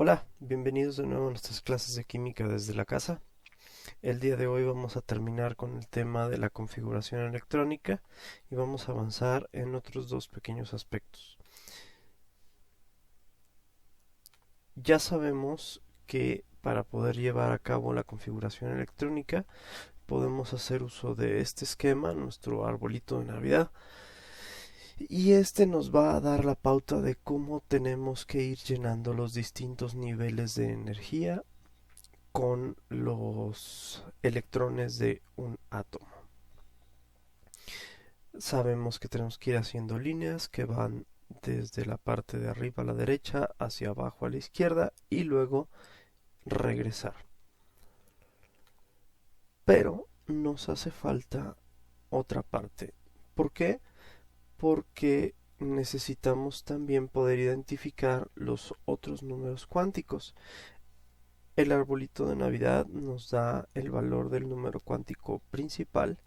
Hola, bienvenidos de nuevo a nuestras clases de química desde la casa. El día de hoy vamos a terminar con el tema de la configuración electrónica y vamos a avanzar en otros dos pequeños aspectos. Ya sabemos que para poder llevar a cabo la configuración electrónica podemos hacer uso de este esquema, nuestro arbolito de Navidad, y este nos va a dar la pauta de cómo tenemos que ir llenando los distintos niveles de energía con los electrones de un átomo. Sabemos que tenemos que ir haciendo líneas que van desde la parte de arriba a la derecha hacia abajo a la izquierda y luego regresar. Pero nos hace falta otra parte. ¿Por qué? Porque necesitamos también poder identificar los otros números cuánticos. El arbolito de Navidad nos da el valor del número cuántico principal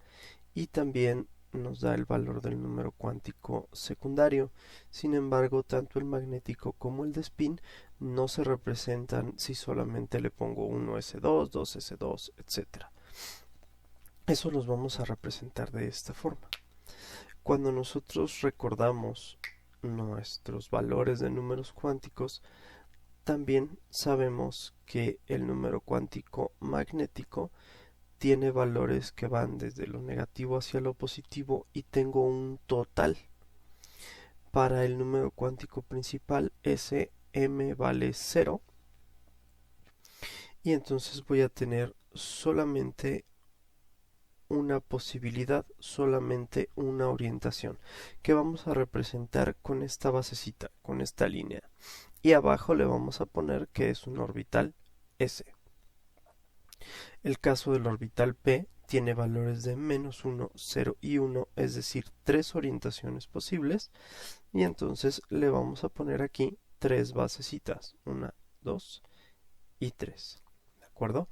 y también nos da el valor del número cuántico secundario. Sin embargo, tanto el magnético como el de spin no se representan si solamente le pongo 1s2, 2s2, etc. Eso los vamos a representar de esta forma. Cuando nosotros recordamos nuestros valores de números cuánticos, también sabemos que el número cuántico magnético tiene valores que van desde lo negativo hacia lo positivo y tengo un total. Para el número cuántico principal, ese m vale 0 y entonces voy a tener solamente una posibilidad, solamente una orientación que vamos a representar con esta basecita, con esta línea, y abajo le vamos a poner que es un orbital s. El caso del orbital p tiene valores de menos 1, 0 y 1, es decir, tres orientaciones posibles, y entonces le vamos a poner aquí tres basecitas, 1, 2 y 3. ¿De acuerdo?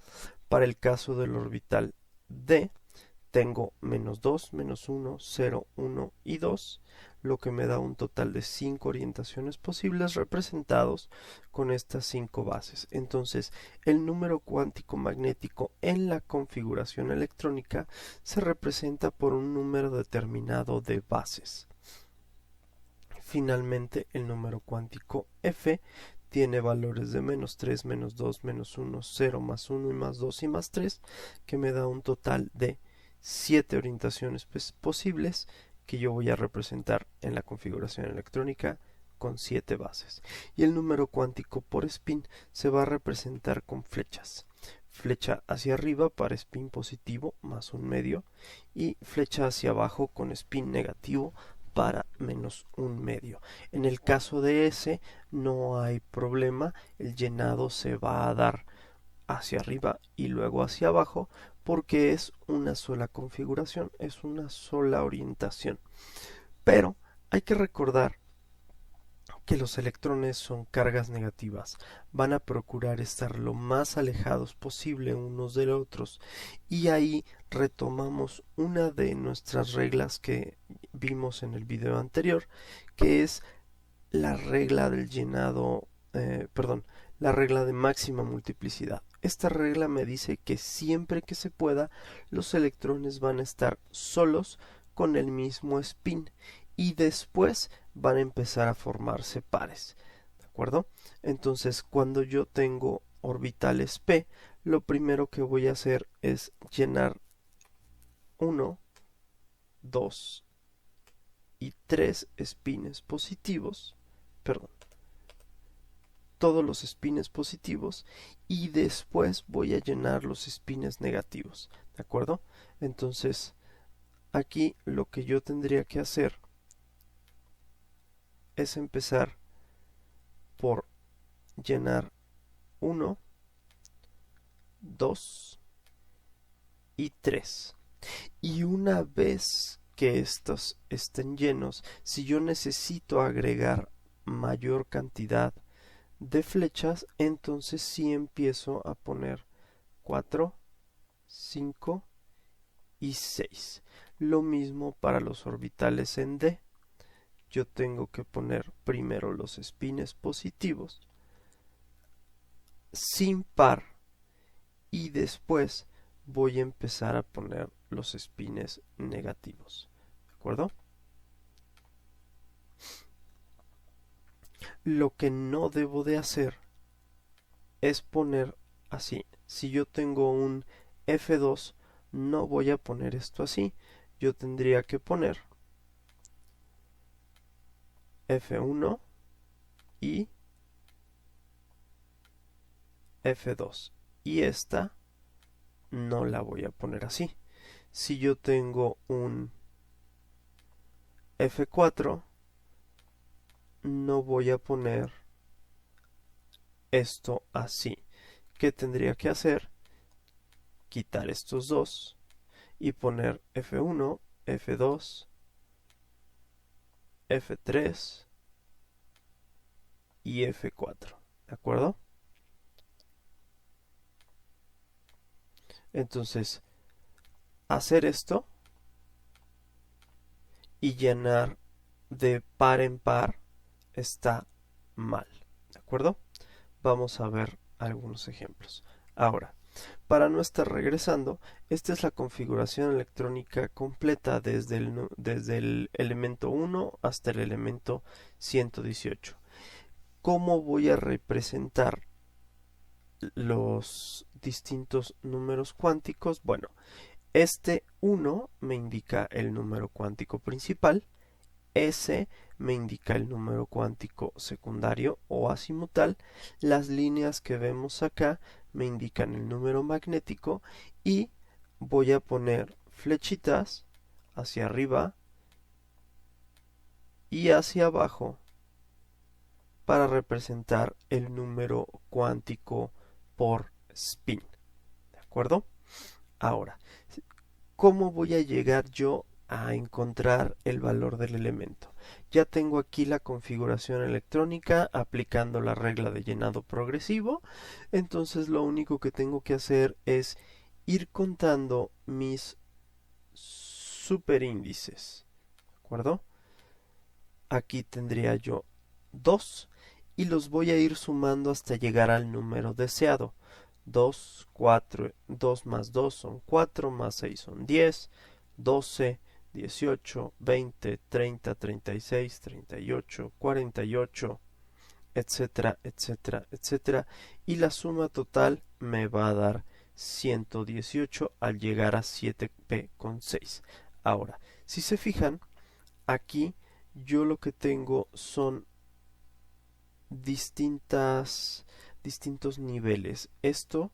Para el caso del orbital d tengo menos 2, menos 1, 0, 1 y 2, lo que me da un total de 5 orientaciones posibles representados con estas 5 bases. Entonces, el número cuántico magnético en la configuración electrónica se representa por un número determinado de bases. Finalmente, el número cuántico F tiene valores de menos 3, menos 2, menos 1, 0, más 1 y más 2 y más 3, que me da un total de 7 orientaciones posibles que yo voy a representar en la configuración electrónica con 7 bases. Y el número cuántico por spin se va a representar con flechas. Flecha hacia arriba para spin positivo más un medio y flecha hacia abajo con spin negativo para menos un medio. En el caso de S no hay problema, el llenado se va a dar hacia arriba y luego hacia abajo porque es una sola configuración, es una sola orientación. Pero hay que recordar que los electrones son cargas negativas, van a procurar estar lo más alejados posible unos de otros y ahí retomamos una de nuestras reglas que vimos en el video anterior, que es la regla del llenado, la regla de máxima multiplicidad. Esta regla me dice que siempre que se pueda, los electrones van a estar solos con el mismo spin y después van a empezar a formarse pares. ¿De acuerdo? Entonces, cuando yo tengo orbitales p, lo primero que voy a hacer es llenar 1, 2 y 3 spines positivos, perdón, todos los spines positivos y después voy a llenar los spines negativos, ¿de acuerdo? Entonces, aquí lo que yo tendría que hacer es empezar por llenar 1, 2 y 3. Y una vez que estos estén llenos, si yo necesito agregar mayor cantidad de flechas, entonces sí empiezo a poner 4, 5 y 6. Lo mismo para los orbitales en D. Yo tengo que poner primero los spines positivos sin par y después voy a empezar a poner los espines negativos. ¿De acuerdo? Lo que no debo de hacer es poner así. Si yo tengo un F2, no voy a poner esto así. Yo tendría que poner F1 y F2. Y esta no la voy a poner así. Si yo tengo un F4, no voy a poner esto así. ¿Qué tendría que hacer? Quitar estos dos y poner F1, F2, F3 y F4. ¿De acuerdo? Entonces, hacer esto y llenar de par en par está mal. ¿De acuerdo? Vamos a ver algunos ejemplos. Ahora, para no estar regresando, esta es la configuración electrónica completa desde el elemento 1 hasta el elemento 118. ¿Cómo voy a representar los distintos números cuánticos? Bueno, este 1 me indica el número cuántico principal, S me indica el número cuántico secundario o azimutal, las líneas que vemos acá me indican el número magnético y voy a poner flechitas hacia arriba y hacia abajo para representar el número cuántico por spin. ¿De acuerdo? Ahora, ¿cómo voy a llegar yo a encontrar el valor del elemento? Ya tengo aquí la configuración electrónica aplicando la regla de llenado progresivo, entonces lo único que tengo que hacer es ir contando mis superíndices. ¿De acuerdo? Aquí tendría yo 2 y los voy a ir sumando hasta llegar al número deseado. 2, 4, 2 más 2 son 4, más 6 son 10, 12, 18, 20, 30, 36, 38, 48, etcétera, etcétera, etcétera. Y la suma total me va a dar 118 al llegar a 7p/6. Ahora, si se fijan, aquí yo lo que tengo son distintos niveles. Esto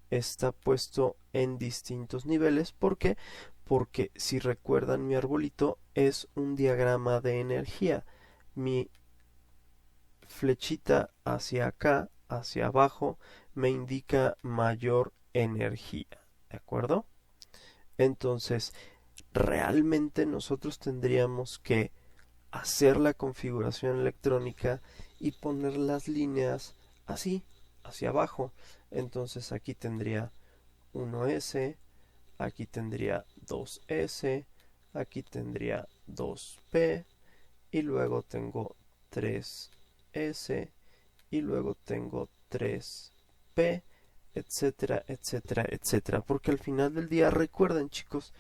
está puesto en distintos niveles. ¿Por qué? Porque si recuerdan, mi arbolito es un diagrama de energía. Mi flechita hacia acá, hacia abajo, me indica mayor energía. ¿De acuerdo? Entonces, realmente nosotros tendríamos que hacer la configuración electrónica y poner las líneas así, hacia abajo. Entonces aquí tendría 1S, aquí tendría 2S, aquí tendría 2P y luego tengo 3S y luego tengo 3P, etcétera, etcétera, etcétera. Porque al final del día recuerden, chicos,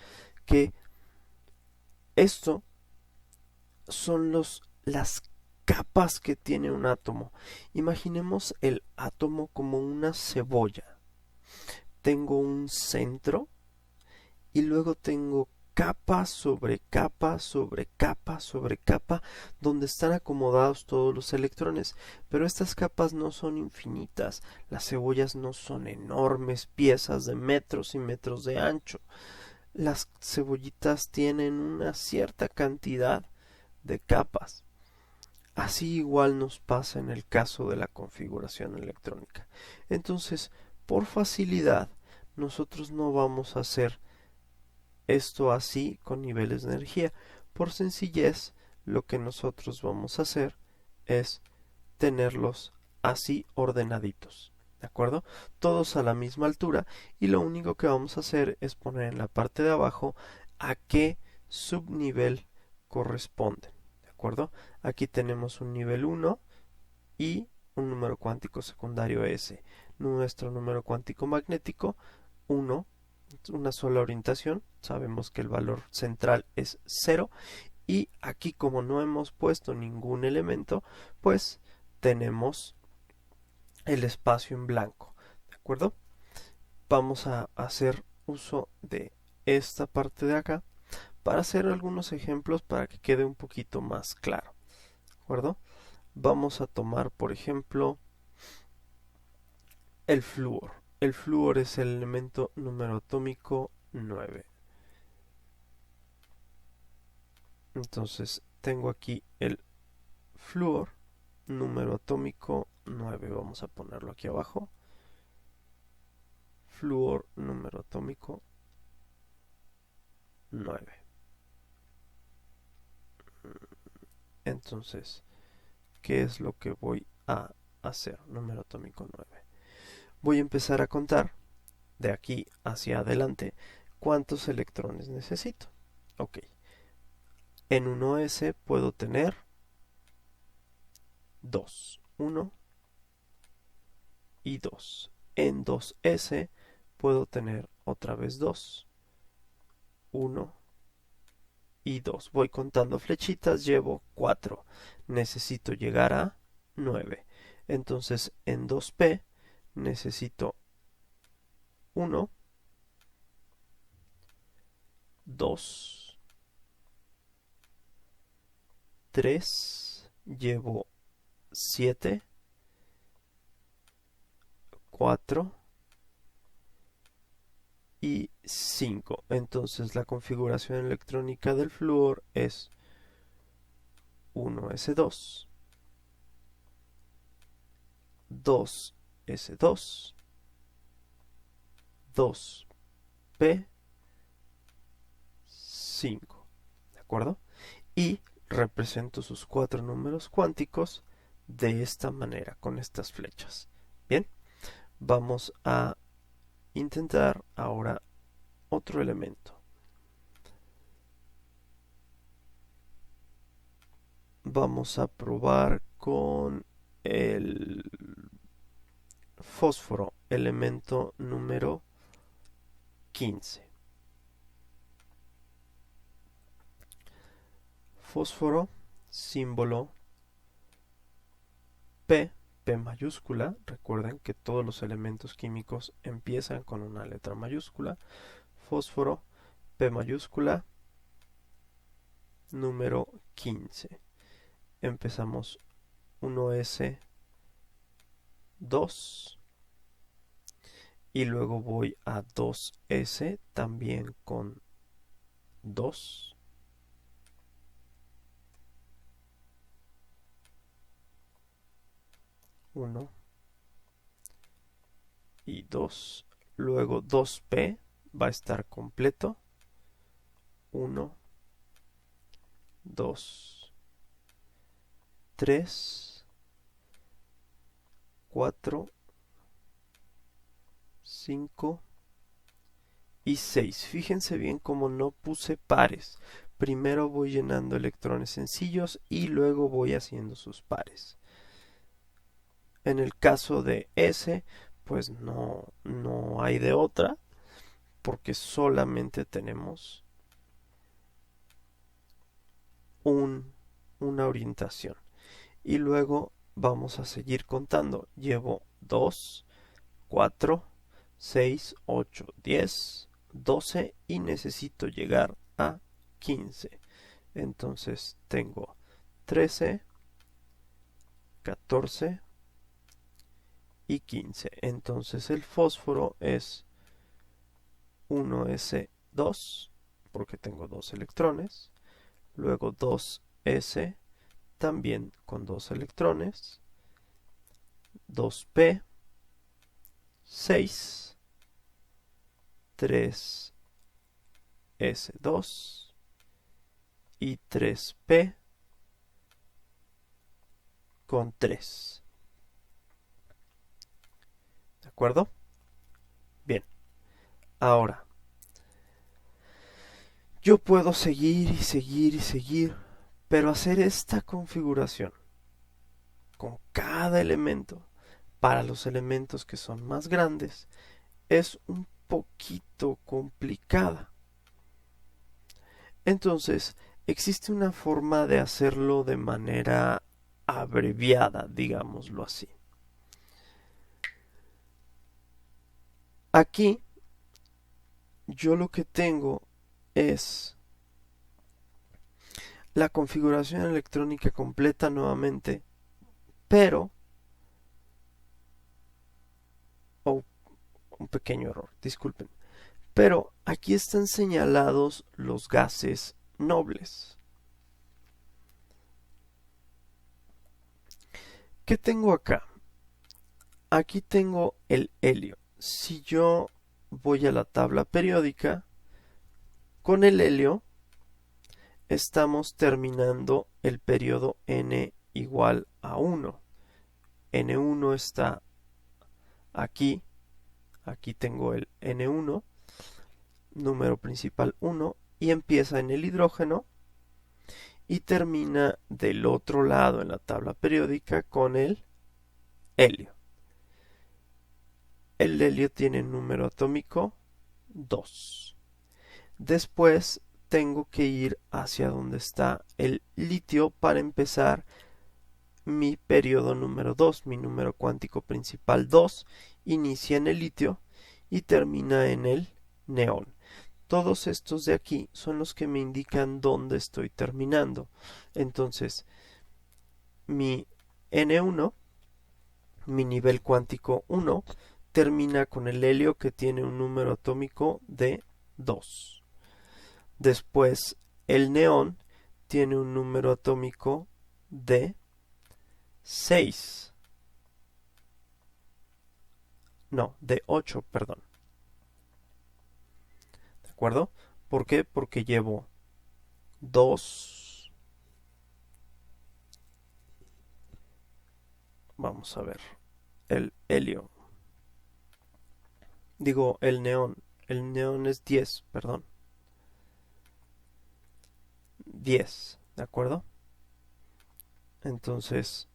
que esto son las capas que tiene un átomo. Imaginemos el átomo como una cebolla. Tengo un centro y luego tengo capa sobre capa sobre capa sobre capa donde están acomodados todos los electrones. Pero estas capas no son infinitas. Las cebollas no son enormes piezas de metros y metros de ancho. Las cebollitas tienen una cierta cantidad de capas. Así igual nos pasa en el caso de la configuración electrónica. Entonces, por facilidad, nosotros no vamos a hacer esto así con niveles de energía. Por sencillez, lo que nosotros vamos a hacer es tenerlos así ordenaditos. ¿De acuerdo? Todos a la misma altura y lo único que vamos a hacer es poner en la parte de abajo a qué subnivel corresponde. ¿De acuerdo? Aquí tenemos un nivel 1 y un número cuántico secundario S, nuestro número cuántico magnético 1, una sola orientación, sabemos que el valor central es 0 y aquí como no hemos puesto ningún elemento, pues tenemos el espacio en blanco, ¿de acuerdo? Vamos a hacer uso de esta parte de acá para hacer algunos ejemplos para que quede un poquito más claro, ¿de acuerdo? Vamos a tomar, por ejemplo, el flúor. El flúor es el elemento número atómico 9. Entonces tengo aquí el flúor número atómico 9. Vamos a ponerlo aquí abajo. Flúor número atómico 9. Entonces, ¿qué es lo que voy a hacer? Número atómico 9. Voy a empezar a contar de aquí hacia adelante cuántos electrones necesito. Ok. En 1s puedo tener 2. 1 y 2. En 2s puedo tener otra vez 2. 1 y 2. Voy contando flechitas, llevo 4. Necesito llegar a 9. Entonces en 2p necesito 1, 2, 3, llevo 7, 4 y 5. Entonces la configuración electrónica del flúor es 1s2, 2s2, 2p, 5. ¿De acuerdo? Y represento sus 4 números cuánticos de esta manera, con estas flechas. Bien, vamos a intentar ahora otro elemento. Vamos a probar con el fósforo, elemento número 15. Fósforo, símbolo P, P mayúscula. Recuerden que todos los elementos químicos empiezan con una letra mayúscula. Fósforo, P mayúscula, número 15. Empezamos 1s, 2 y luego voy a 2s también con 2. 1 y 2. Luego 2p va a estar completo. 1, 2, 3, 4, 5 y 6. Fíjense bien cómo no puse pares. Primero voy llenando electrones sencillos y luego voy haciendo sus pares. En el caso de S, pues no hay de otra, porque solamente tenemos una orientación. Y luego vamos a seguir contando. Llevo 2, 4, 6, 8, 10, 12 y necesito llegar a 15. Entonces tengo 13, 14 y 15. Entonces el fósforo es 1s2 porque tengo 2 electrones. Luego 2s también con 2 electrones. 2p, 6, 3s2 y 3p con 3. ¿De acuerdo? Bien. Ahora, yo puedo seguir y seguir y seguir, pero hacer esta configuración con cada elemento para los elementos que son más grandes es un poquito complicada. Entonces, existe una forma de hacerlo de manera abreviada, digámoslo así. Aquí yo lo que tengo es la configuración electrónica completa nuevamente, pero un pequeño error, disculpen. Pero aquí están señalados los gases nobles. ¿Qué tengo acá? Aquí tengo el helio. Si yo voy a la tabla periódica, con el helio estamos terminando el periodo n igual a 1. N1 está aquí. Aquí tengo el N1, número principal 1, y empieza en el hidrógeno y termina del otro lado en la tabla periódica con el helio. El helio tiene número atómico 2. Después tengo que ir hacia donde está el litio para empezar mi periodo número 2, mi número cuántico principal 2, inicia en el litio y termina en el neón. Todos estos de aquí son los que me indican dónde estoy terminando. Entonces, mi N1, mi nivel cuántico 1, termina con el helio que tiene un número atómico de 2. Después, el neón tiene un número atómico de 6. No, de 8, perdón. ¿De acuerdo? ¿Por qué? Porque llevo 2. Vamos a ver. El helio. Digo, el neón. El neón es 10, perdón. 10, ¿de acuerdo? Entonces,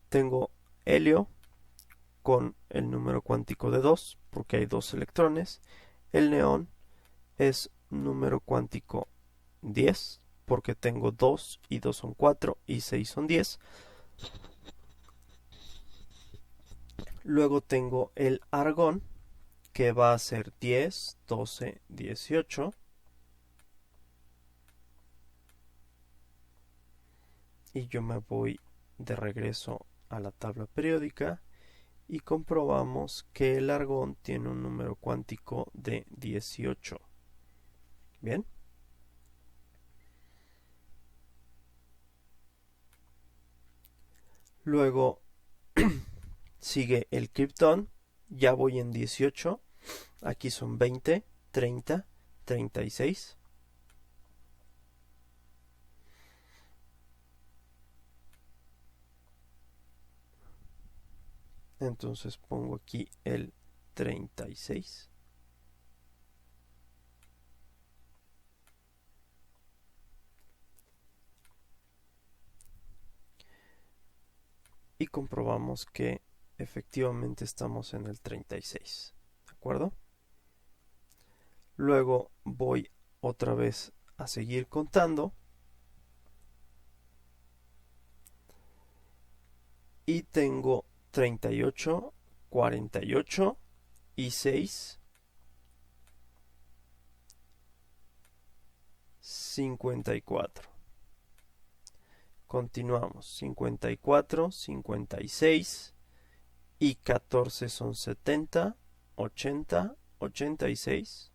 tengo helio con el número cuántico de 2, porque hay 2 electrones. El neón es número cuántico 10, porque tengo 2 y 2 son 4 y 6 son 10. Luego tengo el argón, que va a ser 10, 12, 18. Y yo me voy de regreso a la tabla periódica y comprobamos que el argón tiene un número cuántico de 18. Bien. Luego sigue el kriptón. Ya voy en 18. Aquí son 20, 30, 36. Entonces pongo aquí el 36. Y comprobamos que efectivamente estamos en el 36. ¿De acuerdo? Luego voy otra vez a seguir contando. Y tengo 38, 48 y 6, 54. Continuamos. 54, 56 y 14 son 70, 80, 86.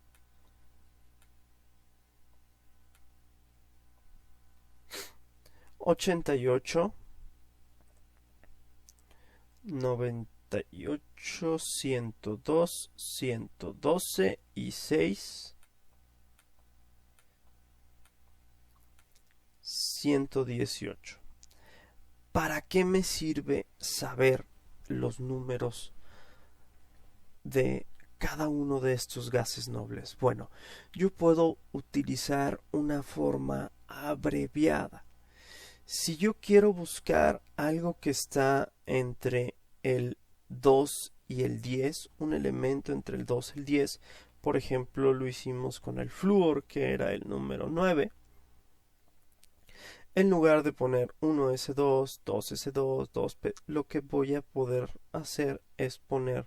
88, 98, 102, 112 y 6, 118. ¿Para qué me sirve saber los números de cada uno de estos gases nobles? Bueno, yo puedo utilizar una forma abreviada. Si yo quiero buscar algo que está entre el 2 y el 10, un elemento entre el 2 y el 10, por ejemplo lo hicimos con el flúor, que era el número 9, en lugar de poner 1s2, 2s2, 2p, lo que voy a poder hacer es poner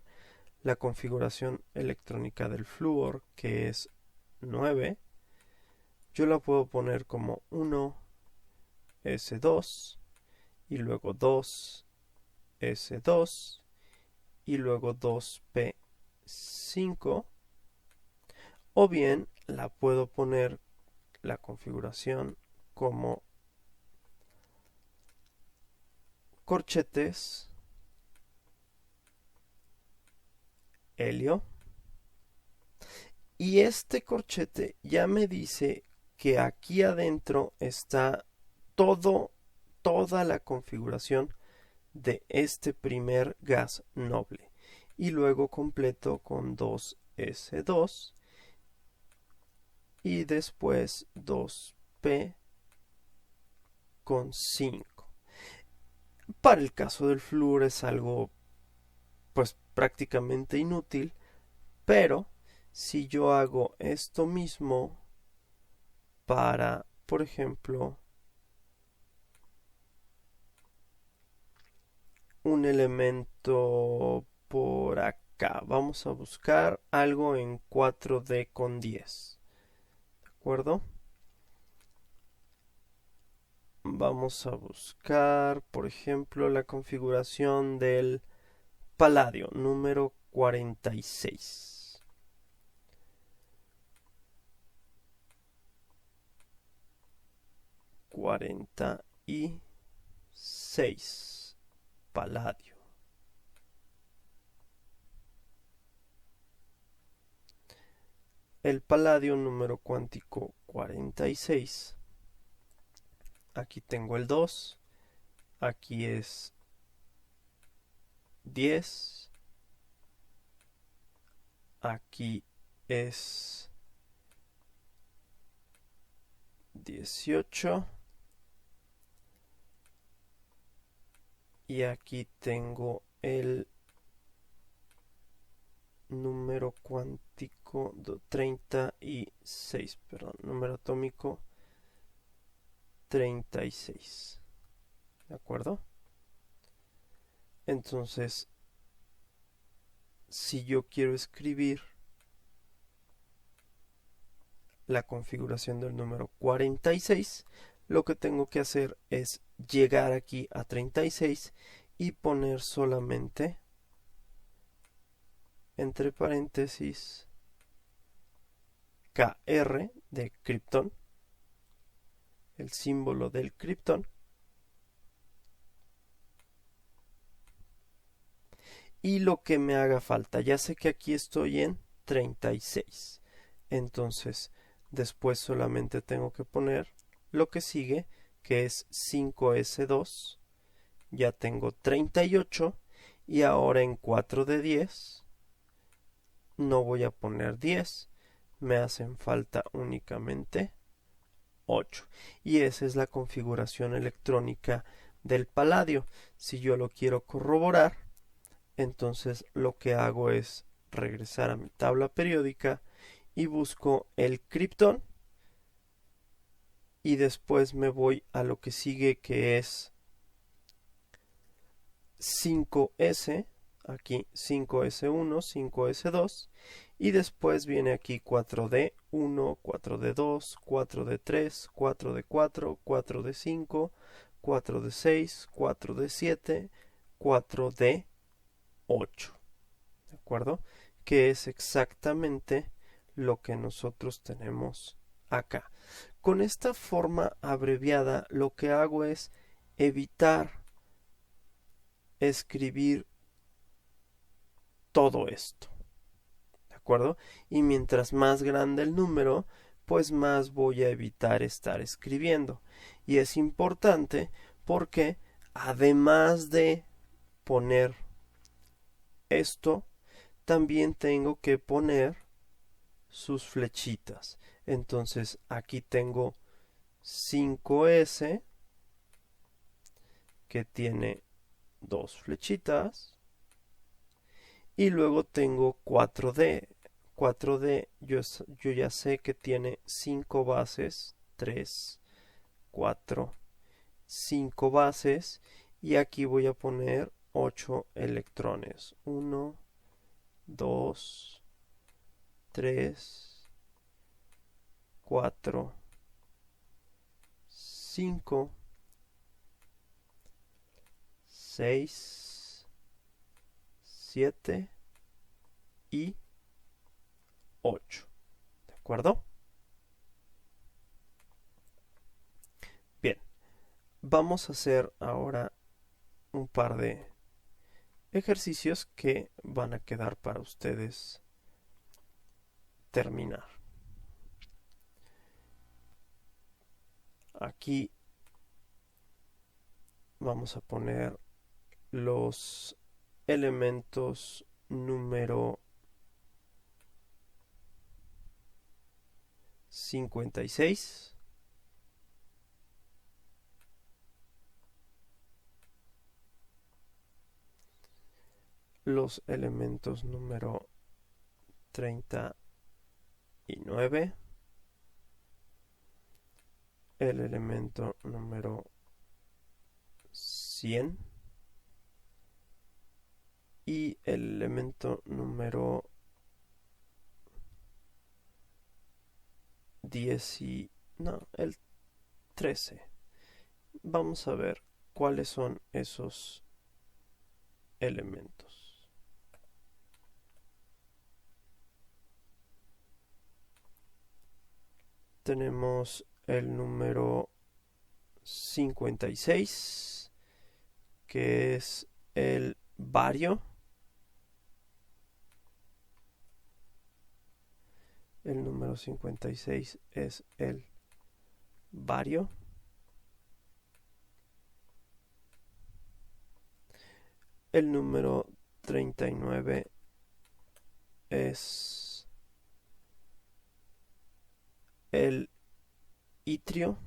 la configuración electrónica del flúor, que es 9. Yo la puedo poner como 1s2 y luego 2s2 y luego 2p5, o bien la puedo poner la configuración como corchetes helio, y este corchete ya me dice que aquí adentro está toda la configuración de este primer gas noble, y luego completo con 2s2 y después 2p con 5. Para el caso del flúor es algo pues prácticamente inútil, pero si yo hago esto mismo para, por ejemplo, un elemento por acá, vamos a buscar algo en 4D con 10, ¿de acuerdo? Vamos a buscar, por ejemplo, la configuración del paladio número 46. Paladio. El paladio número cuántico 46. Aquí tengo el 2. Aquí es 10. Aquí es 18. Y aquí tengo el número cuántico 36, perdón, número atómico 36. ¿De acuerdo? Entonces, si yo quiero escribir la configuración del número 46, lo que tengo que hacer es llegar aquí a 36 y poner solamente entre paréntesis KR de criptón, el símbolo del criptón, y lo que me haga falta. Ya sé que aquí estoy en 36, entonces después solamente tengo que poner lo que sigue, que es 5s2. Ya tengo 38 y ahora en 4 de 10 no voy a poner 10, me hacen falta únicamente 8, y esa es la configuración electrónica del paladio. Si yo lo quiero corroborar, entonces lo que hago es regresar a mi tabla periódica y busco el criptón, y después me voy a lo que sigue, que es 5s, aquí 5s1, 5s2, y después viene aquí 4d1, 4d2, 4d3, 4d4, 4d5, 4d6, 4d7, 4d8, ¿de acuerdo? Que es exactamente lo que nosotros tenemos acá. Con esta forma abreviada lo que hago es evitar escribir todo esto, ¿de acuerdo? Y mientras más grande el número, pues más voy a evitar estar escribiendo. Y es importante porque además de poner esto, también tengo que poner sus flechitas. Entonces aquí tengo 5s que tiene 2 flechitas. Y luego tengo 4D. 4D yo ya sé que tiene 5 bases. 3, 4, 5 bases. Y aquí voy a poner 8 electrones. 1, 2, 3, 4, 5, 6, 7 y 8. ¿De acuerdo? Bien, vamos a hacer ahora un par de ejercicios que van a quedar para ustedes terminar. Aquí vamos a poner los elementos número 56, los elementos número 39, el elemento número 100 y el elemento número 10 no, el 13. Vamos a ver cuáles son esos elementos. Tenemos el número 56, que es el bario. El número 56 es el bario. El número 39 es el itrio.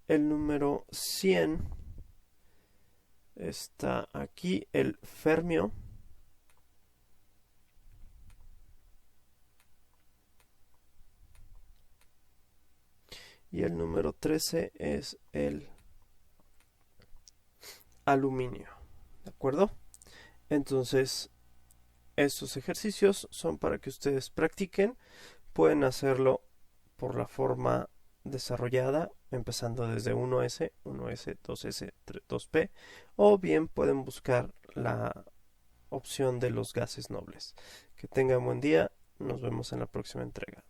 El número 100 está aquí, el fermio. Y el número 13 es el aluminio. ¿De acuerdo? Entonces, estos ejercicios son para que ustedes practiquen. Pueden hacerlo por la forma desarrollada, empezando desde 1S, 1S, 2S, 2P, o bien pueden buscar la opción de los gases nobles. Que tengan buen día, nos vemos en la próxima entrega.